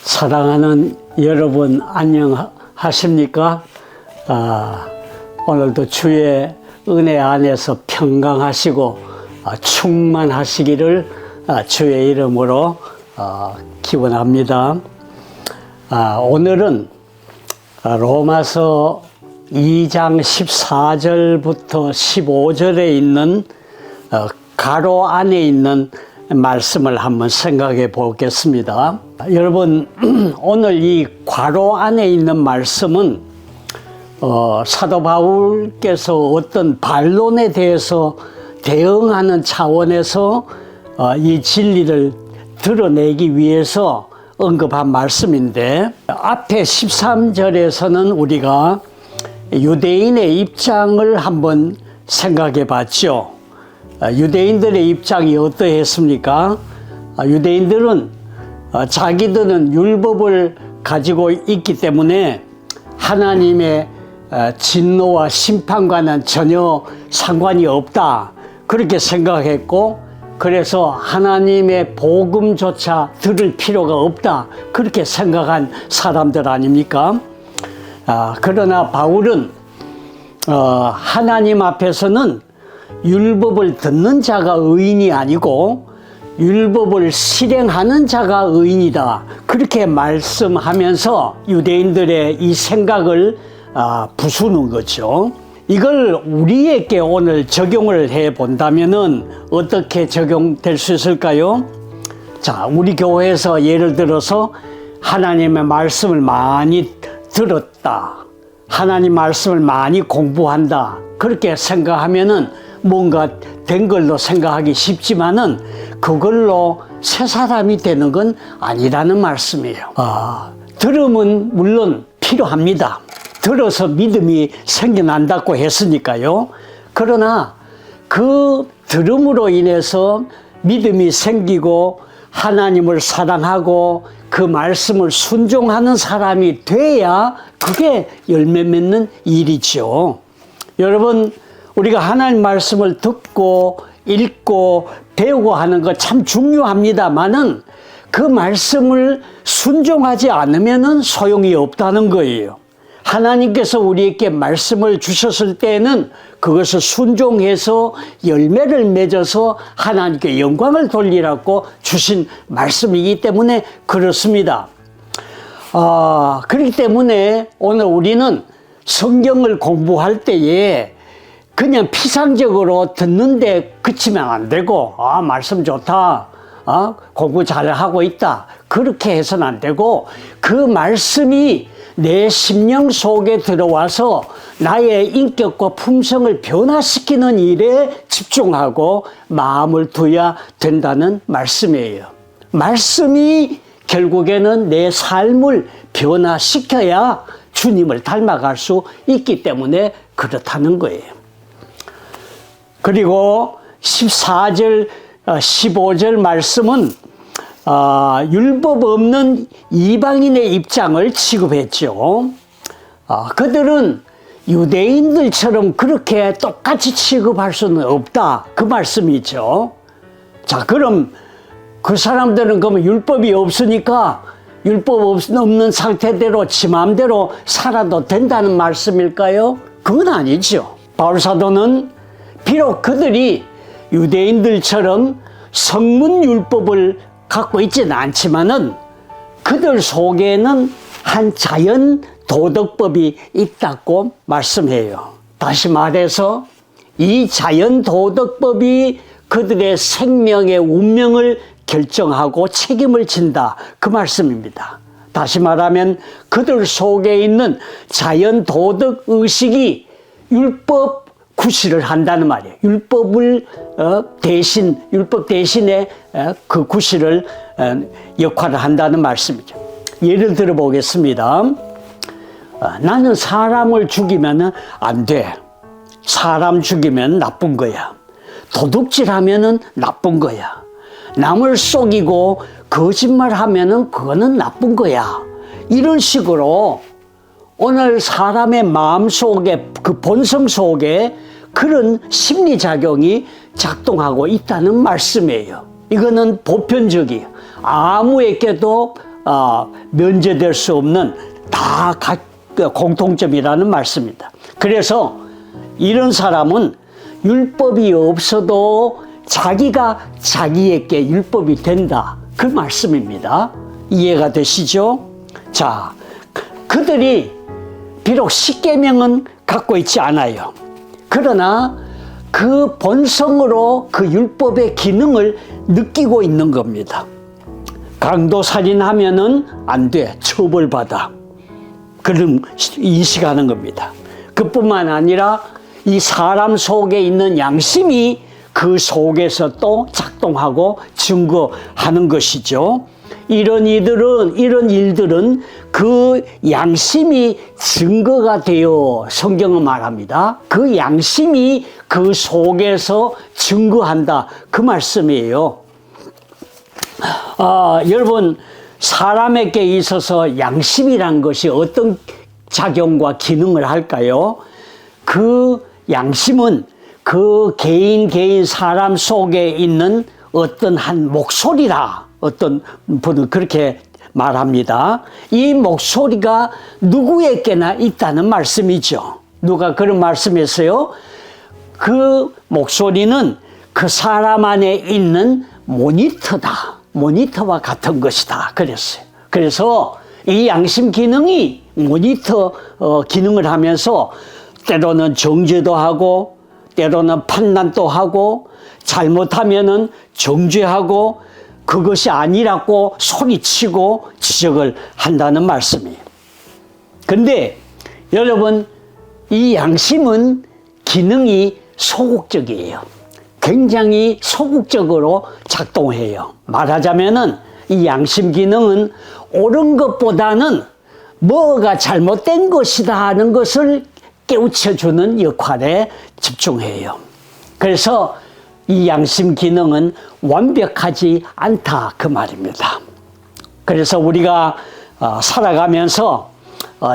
사랑하는 여러분 안녕하십니까? 오늘도 주의 은혜 안에서 평강하시고 충만하시기를 주의 이름으로 기원합니다. 오늘은 로마서 2장 14절부터 15절에 있는 가로 안에 있는 말씀을 한번 생각해 보겠습니다. 여러분, 오늘 이 괄호 안에 있는 말씀은 사도 바울께서 어떤 반론에 대해서 대응하는 차원에서 이 진리를 드러내기 위해서 언급한 말씀인데, 앞에 13절에서는 우리가 유대인의 입장을 한번 생각해 봤죠. 유대인들의 입장이 어떠했습니까? 유대인들은 자기들은 율법을 가지고 있기 때문에 하나님의 진노와 심판과는 전혀 상관이 없다, 그렇게 생각했고, 그래서 하나님의 복음조차 들을 필요가 없다, 그렇게 생각한 사람들 아닙니까? 그러나 바울은 하나님 앞에서는 율법을 듣는 자가 의인이 아니고 율법을 실행하는 자가 의인이다, 그렇게 말씀하면서 유대인들의 이 생각을 부수는 거죠. 이걸 우리에게 오늘 적용을 해 본다면은 어떻게 적용될 수 있을까요? 자, 우리 교회에서 예를 들어서 하나님의 말씀을 많이 들었다, 하나님 말씀을 많이 공부한다, 그렇게 생각하면은 뭔가 된 걸로 생각하기 쉽지만은 그걸로 새 사람이 되는 건 아니라는 말씀이에요. 들음은 물론 필요합니다. 들어서 믿음이 생겨난다고 했으니까요. 그러나 그 들음으로 인해서 믿음이 생기고 하나님을 사랑하고 그 말씀을 순종하는 사람이 돼야 그게 열매 맺는 일이죠. 여러분, 우리가 하나님 말씀을 듣고 읽고 배우고 하는 거 참 중요합니다만은 그 말씀을 순종하지 않으면은 소용이 없다는 거예요. 하나님께서 우리에게 말씀을 주셨을 때는 그것을 순종해서 열매를 맺어서 하나님께 영광을 돌리라고 주신 말씀이기 때문에 그렇습니다. 그렇기 때문에 오늘 우리는 성경을 공부할 때에 그냥 피상적으로 듣는데 그치면 안 되고, 말씀 좋다, 공부 잘하고 있다, 그렇게 해서는 안 되고, 그 말씀이 내 심령 속에 들어와서 나의 인격과 품성을 변화시키는 일에 집중하고 마음을 둬야 된다는 말씀이에요. 말씀이 결국에는 내 삶을 변화시켜야 주님을 닮아갈 수 있기 때문에 그렇다는 거예요. 그리고 14절, 15절 말씀은 율법 없는 이방인의 입장을 취급했죠. 그들은 유대인들처럼 그렇게 똑같이 취급할 수는 없다, 그 말씀이죠. 자, 그럼 그 사람들은 그러면 율법이 없으니까 율법 없는 상태대로 지 마음대로 살아도 된다는 말씀일까요? 그건 아니죠. 바울 사도는 비록 그들이 유대인들처럼 성문율법을 갖고 있지는 않지만은 그들 속에는 한 자연 도덕법이 있다고 말씀해요. 다시 말해서 이 자연 도덕법이 그들의 생명의 운명을 결정하고 책임을 진다, 그 말씀입니다. 다시 말하면 그들 속에 있는 자연 도덕 의식이 율법 구실을 한다는 말이에요. 율법을 율법 대신에 그 구실을 역할을 한다는 말씀이죠. 예를 들어 보겠습니다. 나는 사람을 죽이면 안 돼. 사람 죽이면 나쁜 거야. 도둑질하면은 나쁜 거야. 남을 속이고 거짓말하면은 그거는 나쁜 거야. 이런 식으로 오늘 사람의 마음 속에, 그 본성 속에 그런 심리작용이 작동하고 있다는 말씀이에요. 이거는 보편적이에요. 아무에게도 면제될 수 없는 다 공통점이라는 말씀입니다. 그래서 이런 사람은 율법이 없어도 자기가 자기에게 율법이 된다, 그 말씀입니다. 이해가 되시죠? 자, 그들이 비록 십계명은 갖고 있지 않아요. 그러나 그 본성으로 그 율법의 기능을 느끼고 있는 겁니다. 강도살인하면은 안 돼, 처벌받아. 그럼 인식하는 겁니다. 그뿐만 아니라 이 사람 속에 있는 양심이 그 속에서 또 작동하고 증거하는 것이죠. 이런 일들은 그 양심이 증거가 되어 성경은 말합니다. 그 양심이 그 속에서 증거한다, 그 말씀이에요. 여러분, 사람에게 있어서 양심이란 것이 어떤 작용과 기능을 할까요? 그 양심은 그 개인 사람 속에 있는 어떤 한 목소리라, 어떤 분은 그렇게 말합니다. 이 목소리가 누구에게나 있다는 말씀이죠. 누가 그런 말씀했어요? 그 목소리는 그 사람 안에 있는 모니터다, 모니터와 같은 것이다, 그랬어요. 그래서 이 양심 기능이 모니터 기능을 하면서 때로는 정죄도 하고, 때로는 판단도 하고, 잘못하면은 정죄하고, 그것이 아니라고 소리치고 지적을 한다는 말씀이에요. 근데 여러분, 이 양심은 기능이 소극적이에요. 굉장히 소극적으로 작동해요. 말하자면은 이 양심 기능은 옳은 것보다는 뭐가 잘못된 것이다 하는 것을 깨우쳐주는 역할에 집중해요. 그래서 이 양심 기능은 완벽하지 않다, 그 말입니다. 그래서 우리가 살아가면서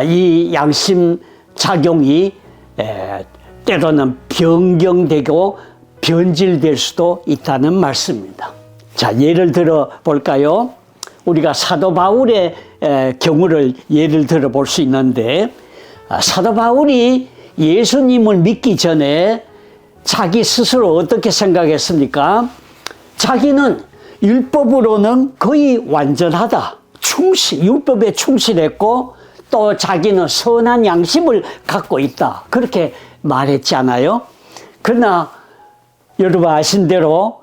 이 양심 작용이 때로는 변경되고 변질될 수도 있다는 말씀입니다. 자, 예를 들어 볼까요? 우리가 사도 바울의 경우를 예를 들어 볼 수 있는데, 사도 바울이 예수님을 믿기 전에 자기 스스로 어떻게 생각했습니까? 자기는 율법으로는 거의 완전하다, 율법에 충실했고, 또 자기는 선한 양심을 갖고 있다, 그렇게 말했잖아요. 그러나 여러분 아신 대로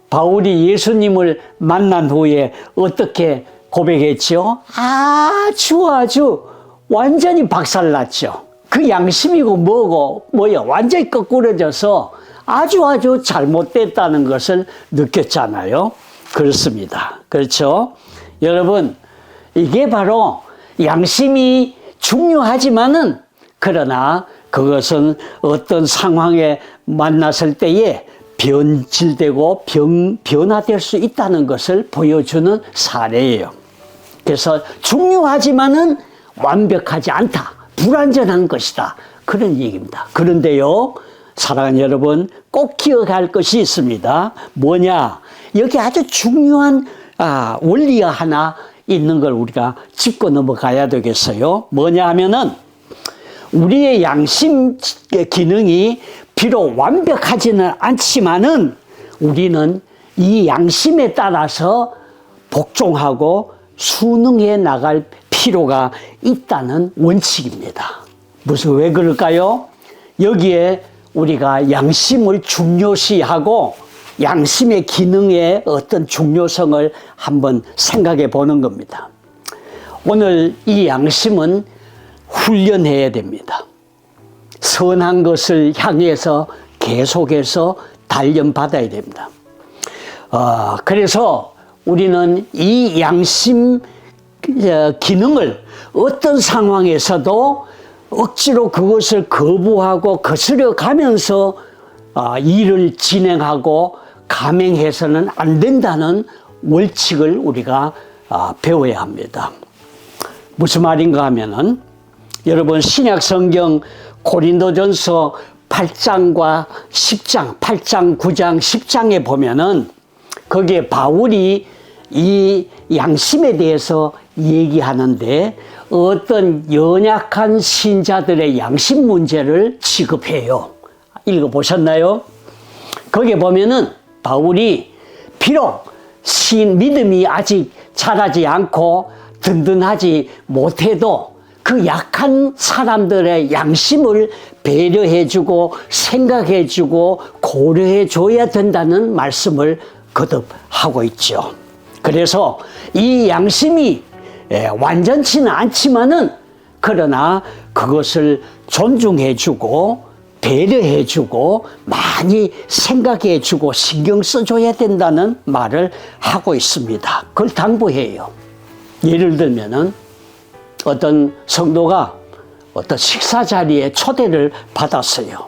바울이 예수님을 만난 후에 어떻게 고백했죠? 아주 완전히 박살났죠. 그 양심이고 뭐요? 완전히 거꾸러져서 아주 잘못됐다는 것을 느꼈잖아요. 그렇습니다. 그렇죠? 여러분, 이게 바로 양심이 중요하지만은, 그러나 그것은 어떤 상황에 만났을 때에 변질되고 변화될 수 있다는 것을 보여주는 사례예요. 그래서 중요하지만은 완벽하지 않다, 불완전한 것이다, 그런 얘기입니다. 그런데요, 사랑하는 여러분, 꼭 기억할 것이 있습니다. 뭐냐? 여기 아주 중요한 원리가 하나 있는 걸 우리가 짚고 넘어가야 되겠어요. 뭐냐 하면은, 우리의 양심 기능이 비록 완벽하지는 않지만은 우리는 이 양심에 따라서 복종하고 순응해 나갈 필요가 있다는 원칙입니다. 왜 그럴까요? 여기에 우리가 양심을 중요시하고 양심의 기능의 어떤 중요성을 한번 생각해 보는 겁니다. 오늘 이 양심은 훈련해야 됩니다. 선한 것을 향해서 계속해서 단련받아야 됩니다. 그래서 우리는 이 양심 기능을 어떤 상황에서도 억지로 그것을 거부하고 거스려 가면서 일을 진행하고 감행해서는 안 된다는 원칙을 우리가 배워야 합니다. 무슨 말인가 하면은, 여러분 신약 성경 고린도전서 8장과 10장, 8장, 9장, 10장에 보면은 거기에 바울이 이 양심에 대해서 얘기하는데 어떤 연약한 신자들의 양심 문제를 취급해요. 읽어보셨나요? 거기에 보면은 바울이 비록 믿음이 아직 자라지 않고 든든하지 못해도 그 약한 사람들의 양심을 배려해주고 생각해주고 고려해줘야 된다는 말씀을 거듭하고 있죠. 그래서 이 양심이 완전치는 않지만은 그러나 그것을 존중해주고 배려해주고 많이 생각해주고 신경 써줘야 된다는 말을 하고 있습니다. 그걸 당부해요. 예를 들면은 어떤 성도가 어떤 식사 자리에 초대를 받았어요.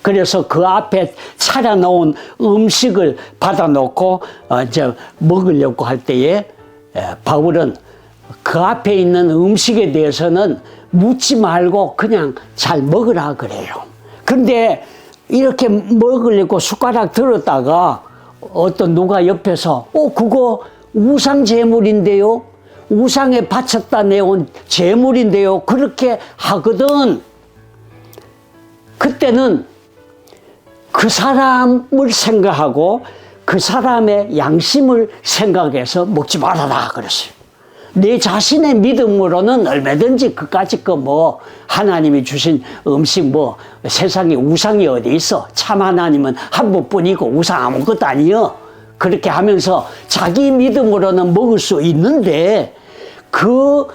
그래서 그 앞에 차려놓은 음식을 받아놓고 이제 먹으려고 할 때에 바울은 그 앞에 있는 음식에 대해서는 묻지 말고 그냥 잘 먹으라 그래요. 근데 이렇게 먹으려고 숟가락 들었다가 어떤 누가 옆에서 그거 우상 제물인데요, 우상에 바쳤다 내온 제물인데요, 그렇게 하거든. 그때는 그 사람을 생각하고 그 사람의 양심을 생각해서 먹지 말아라 그랬어요. 내 자신의 믿음으로는 얼마든지 그까짓 거 뭐 하나님이 주신 음식 뭐 세상에 우상이 어디 있어. 참 하나님은 한 분뿐이고 우상 아무것도 아니여. 그렇게 하면서 자기 믿음으로는 먹을 수 있는데 그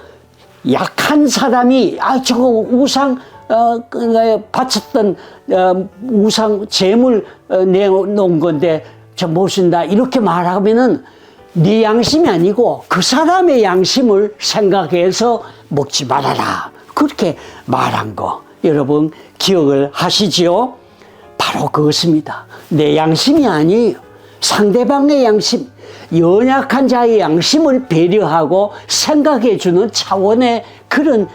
약한 사람이 저거 우상 바쳤던 우상 제물 내놓은 건데 저 무엇인다 이렇게 말하면은 네 양심이 아니고 그 사람의 양심을 생각해서 먹지 말아라 그렇게 말한 거 여러분 기억을 하시지요? 바로 그것입니다. 내 양심이 아니에요. 상대방의 양심, 연약한 자의 양심을 배려하고 생각해주는 차원의 그런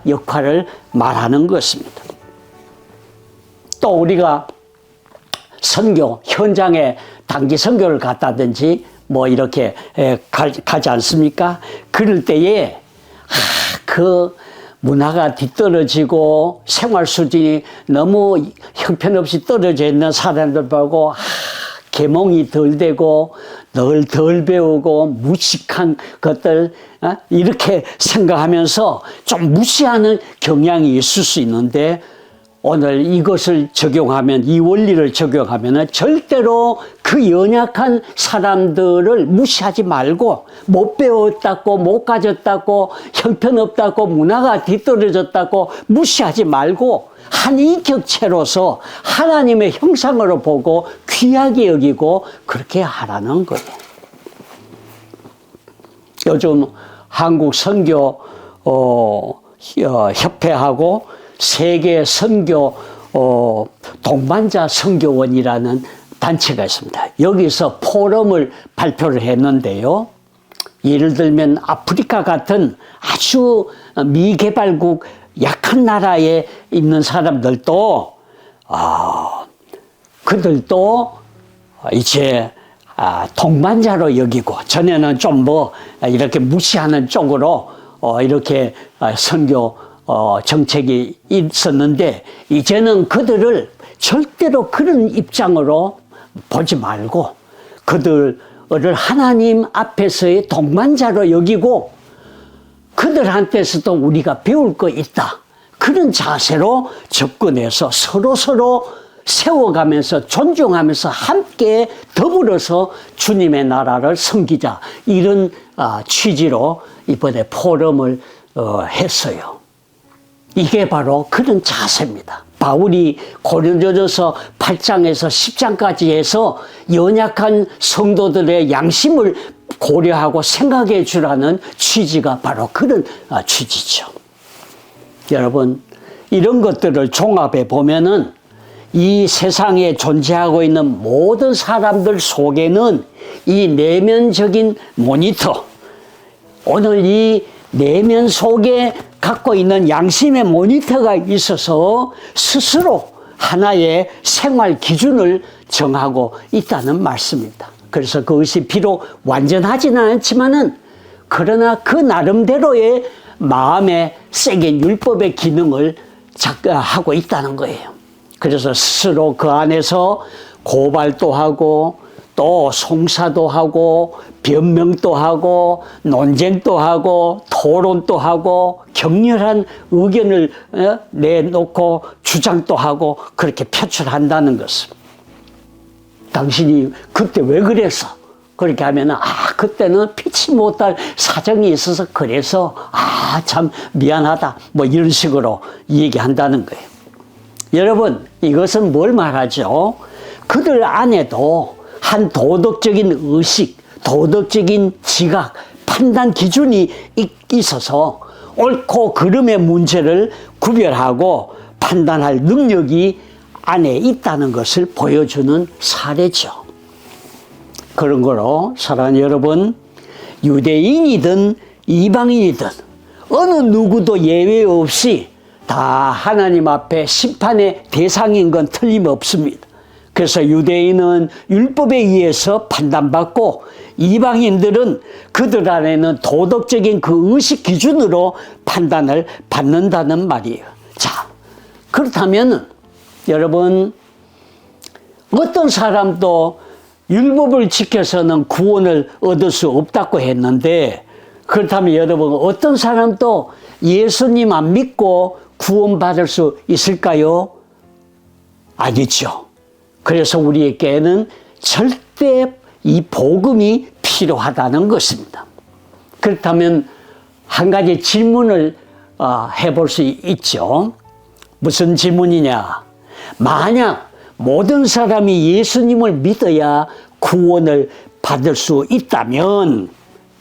역할을 말하는 것입니다. 또 우리가 선교 현장에 단기 선교를 갔다든지 뭐 이렇게 가지 않습니까? 그럴 때에 그 문화가 뒤떨어지고 생활 수준이 너무 형편없이 떨어져 있는 사람들 보고 계몽이 덜 되고 덜 배우고 무식한 것들 이렇게 생각하면서 좀 무시하는 경향이 있을 수 있는데 오늘 이것을 적용하면 이 원리를 적용하면 절대로 그 연약한 사람들을 무시하지 말고 못 배웠다고 못 가졌다고 형편없다고 문화가 뒤떨어졌다고 무시하지 말고 한 인격체로서 하나님의 형상으로 보고 귀하게 여기고 그렇게 하라는 거예요. 요즘 한국 선교 협회하고 세계 선교 동반자 선교원이라는 단체가 있습니다. 여기서 포럼을 발표를 했는데요. 예를 들면 아프리카 같은 아주 미개발국 약한 나라에 있는 사람들도 그들도 이제 동반자로 여기고 전에는 좀 뭐 이렇게 무시하는 쪽으로 이렇게 선교 정책이 있었는데 이제는 그들을 절대로 그런 입장으로 보지 말고 그들을 하나님 앞에서의 동반자로 여기고 그들한테서도 우리가 배울 거 있다. 그런 자세로 접근해서 서로 세워가면서 존중하면서 함께 더불어서 주님의 나라를 섬기자. 이런 취지로 이번에 포럼을 했어요. 이게 바로 그런 자세입니다. 바울이 고린도전서 8장에서 10장까지 해서 연약한 성도들의 양심을 고려하고 생각해 주라는 취지가 바로 그런 취지죠. 여러분, 이런 것들을 종합해 보면은 이 세상에 존재하고 있는 모든 사람들 속에는 이 내면적인 모니터, 오늘 이 내면 속에 갖고 있는 양심의 모니터가 있어서 스스로 하나의 생활 기준을 정하고 있다는 말씀입니다. 그래서 그것이 비록 완전하지는 않지만은 그러나 그 나름대로의 마음에 새긴 율법의 기능을 하고 있다는 거예요. 그래서 스스로 그 안에서 고발도 하고 또 송사도 하고 변명도 하고 논쟁도 하고 토론도 하고 격렬한 의견을 내놓고 주장도 하고 그렇게 표출한다는 것을. 당신이 그때 왜 그랬어? 그렇게 하면은 그때는 피치 못할 사정이 있어서 그래서 참 미안하다 뭐 이런 식으로 얘기한다는 거예요. 여러분, 이것은 뭘 말하죠? 그들 안에도 한 도덕적인 의식, 도덕적인 지각, 판단 기준이 있어서 옳고 그름의 문제를 구별하고 판단할 능력이 안에 있다는 것을 보여주는 사례죠. 그런 거로 사랑하는 여러분, 유대인이든 이방인이든 어느 누구도 예외 없이 다 하나님 앞에 심판의 대상인 건 틀림없습니다. 그래서 유대인은 율법에 의해서 판단받고 이방인들은 그들 안에는 도덕적인 그 의식 기준으로 판단을 받는다는 말이에요. 자, 그렇다면 여러분, 어떤 사람도 율법을 지켜서는 구원을 얻을 수 없다고 했는데, 그렇다면 여러분, 어떤 사람도 예수님 안 믿고 구원받을 수 있을까요? 아니죠. 그래서 우리에게는 절대 이 복음이 필요하다는 것입니다. 그렇다면 한 가지 질문을 해볼 수 있죠. 무슨 질문이냐? 만약 모든 사람이 예수님을 믿어야 구원을 받을 수 있다면,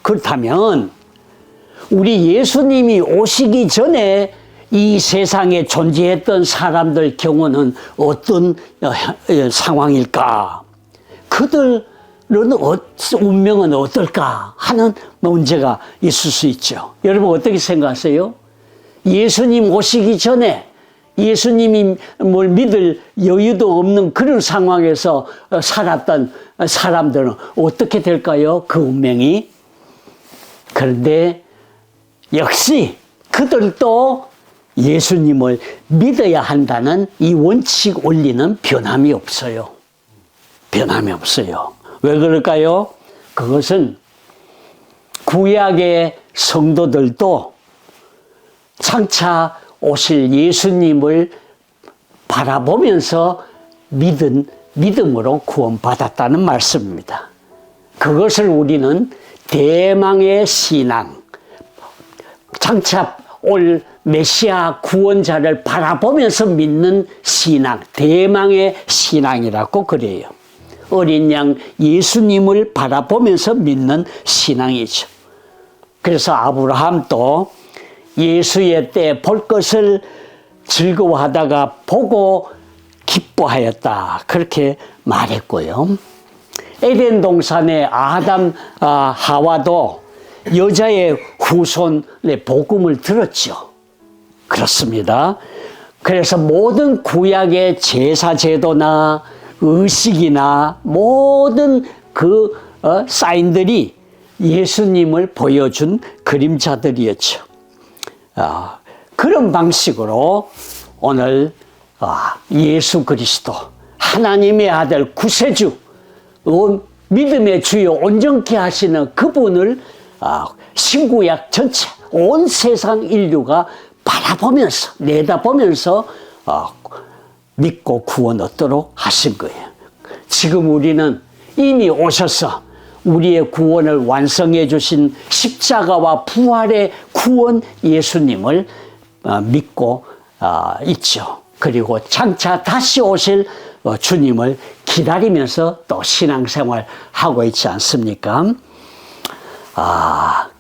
그렇다면 우리 예수님이 오시기 전에 이 세상에 존재했던 사람들 경우는 어떤 상황일까? 그들은 운명은 어떨까 하는 문제가 있을 수 있죠. 여러분 어떻게 생각하세요? 예수님 오시기 전에 예수님을 믿을 여유도 없는 그런 상황에서 살았던 사람들은 어떻게 될까요? 그 운명이. 그런데 역시 그들도 예수님을 믿어야 한다는 이 원칙 원리는 변함이 없어요. 변함이 없어요. 왜 그럴까요? 그것은 구약의 성도들도 장차 오실 예수님을 바라보면서 믿음으로 구원받았다는 말씀입니다. 그것을 우리는 대망의 신앙, 장차 올 메시아 구원자를 바라보면서 믿는 신앙, 대망의 신앙이라고 그래요. 어린 양 예수님을 바라보면서 믿는 신앙이죠. 그래서 아브라함도 예수의 때 볼 것을 즐거워하다가 보고 기뻐하였다. 그렇게 말했고요. 에덴 동산의 아담, 하와도 여자의 후손의 복음을 들었죠. 그렇습니다. 그래서 모든 구약의 제사 제도나 의식이나 모든 그 사인들이 예수님을 보여준 그림자들이었죠. 그런 방식으로 오늘 예수 그리스도 하나님의 아들 구세주 믿음의 주요 온전케 하시는 그분을 신구약 전체 온 세상 인류가 바라보면서 내다보면서 믿고 구원 얻도록 하신 거예요. 지금 우리는 이미 오셔서 우리의 구원을 완성해 주신 십자가와 부활의 구원 예수님을 믿고 있죠. 그리고 장차 다시 오실 주님을 기다리면서 또 신앙생활 하고 있지 않습니까?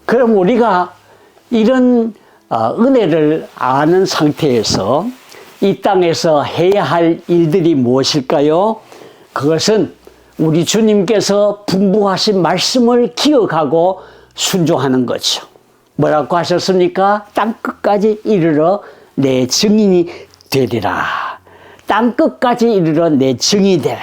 그럼 우리가 이런 은혜를 아는 상태에서 이 땅에서 해야 할 일들이 무엇일까요? 그것은 우리 주님께서 분부하신 말씀을 기억하고 순종하는 거죠. 뭐라고 하셨습니까? 땅끝까지 이르러 내 증인이 되리라. 땅끝까지 이르러 내 증인이 되라.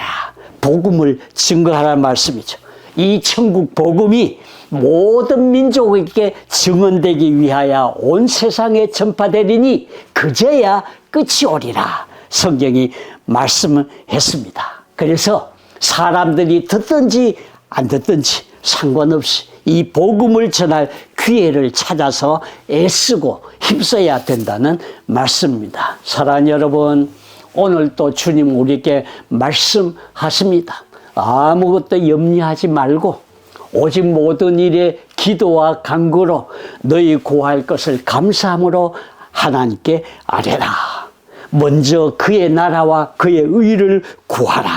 복음을 증거하라는 말씀이죠. 이 천국 복음이 모든 민족에게 증언되기 위하여 온 세상에 전파되리니 그제야 끝이 오리라. 성경이 말씀을 했습니다. 그래서 사람들이 듣든지 안 듣든지 상관없이 이 복음을 전할 기회를 찾아서 애쓰고 힘써야 된다는 말씀입니다. 사랑하는 여러분, 오늘 또 주님 우리에게 말씀하십니다. 아무것도 염려하지 말고 오직 모든 일에 기도와 간구로 너희 구할 것을 감사함으로 하나님께 아뢰라. 먼저 그의 나라와 그의 의를 구하라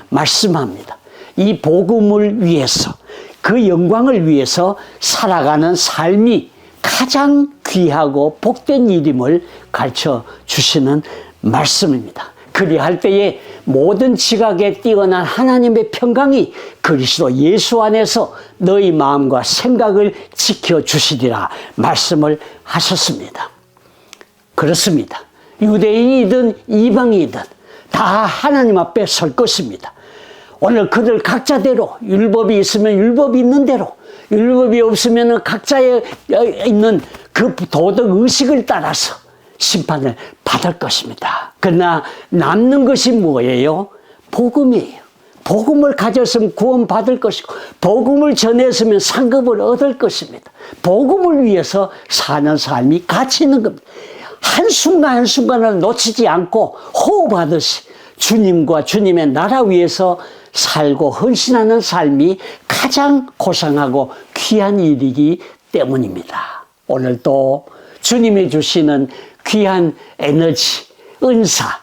말씀합니다. 이 복음을 위해서, 그 영광을 위해서 살아가는 삶이 가장 귀하고 복된 일임을 가르쳐 주시는 말씀입니다. 그리할 때에 모든 지각에 뛰어난 하나님의 평강이 그리스도 예수 안에서 너희 마음과 생각을 지켜주시리라 말씀을 하셨습니다. 그렇습니다. 유대인이든 이방이든 다 하나님 앞에 설 것입니다. 오늘 그들 각자대로 율법이 있으면 율법이 있는 대로, 율법이 없으면 각자에 있는 그 도덕 의식을 따라서 심판을 받을 것입니다. 그러나 남는 것이 뭐예요? 복음이에요. 복음을 가졌으면 구원받을 것이고 복음을 전했으면 상급을 얻을 것입니다. 복음을 위해서 사는 삶이 가치 있는 겁니다. 한순간 한순간을 놓치지 않고 호흡하듯이 주님과 주님의 나라 위해서 살고 헌신하는 삶이 가장 고상하고 귀한 일이기 때문입니다. 오늘도 주님이 주시는 귀한 에너지, 은사,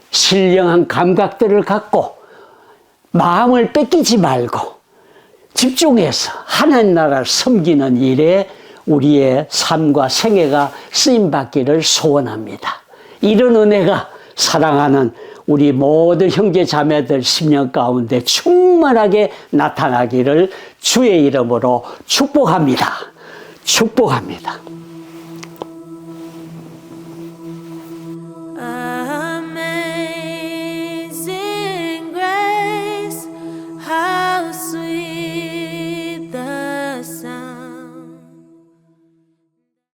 신령한 감각들을 갖고 마음을 뺏기지 말고 집중해서 하나님 나라를 섬기는 일에 우리의 삶과 생애가 쓰임받기를 소원합니다. 이런 은혜가 사랑하는 우리 모든 형제 자매들 심령 가운데 충만하게 나타나기를 주의 이름으로 축복합니다. 축복합니다.